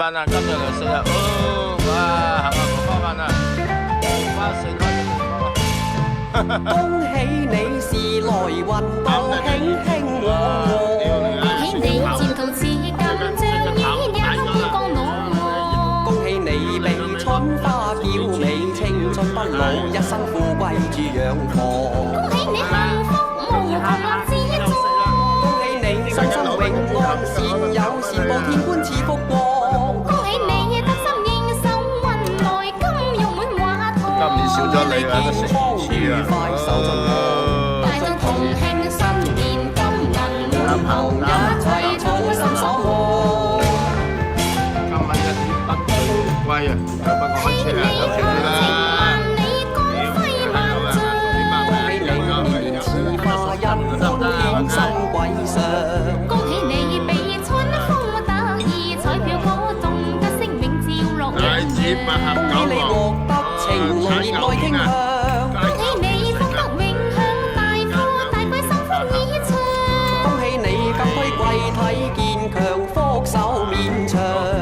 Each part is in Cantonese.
飯啊，今日就4日，哦，哇，係咪荷包飯啊？花4蚊恭喜你是來運到輕輕和和，恭喜你前途似錦像煙也風光老。恭喜你被春花嬌美，青春不老，一生富貴住養貨。恭喜你幸福無窮知足。恭喜你身心永安，善有善報，天官賜福光。恭喜你得心應手，運來金玉滿華堂。今年少咗你啦，都食2次啦。大眾同慶新年，金銀滿堂，一齊衷心所愛。今晚1點北到貴啊，有不開車啊，有車啦。你光輝萬丈，恭喜你年似花欣，歡天生貴相。恭喜你被春風得意，彩票果中得聲名照落陽大節陽。百合恭喜你獲得情濃熱愛傾向。恭喜你福德永享，大富大貴心歡意暢。恭喜你金龜貴體健強，福壽綿長。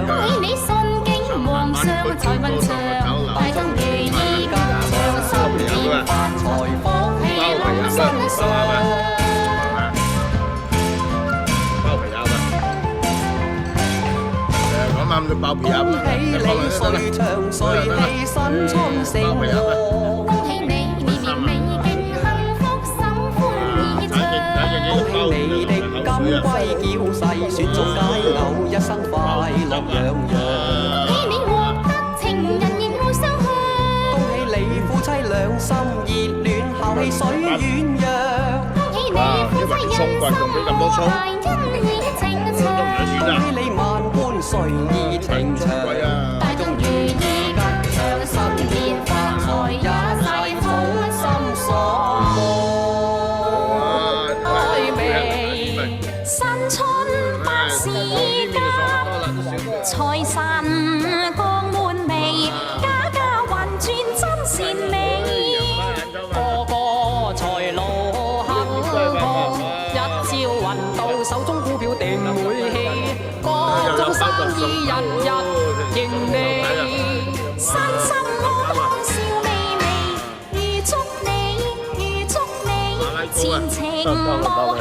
恭喜你順境皇上財運長，大眾如意吉祥，新年發財福氣臨身上。包皮鴨啊！講啱咗包皮鴨。恭喜你瑞長瑞氣，新春盛和。恭喜你年年美景幸福，心歡意暢。恭喜你的金龜嬌細，雪中解牛，一生快樂洋洋。恭喜你獲得情人熱愛相向。恭喜你夫妻兩心熱戀，孝氣水鸳鸯。恭喜你夫妻人心懷恩義情長。恭喜你萬般歲意情長，大眾如意吉祥，新年發財，一世衷心所愛美。新春百事吉，財神降滿眉，家家運轉真善美。個個財路亨通，一朝運到手中股票定會起，各種生意日日盈利。身心安康笑眯眯，預祝你前程無限。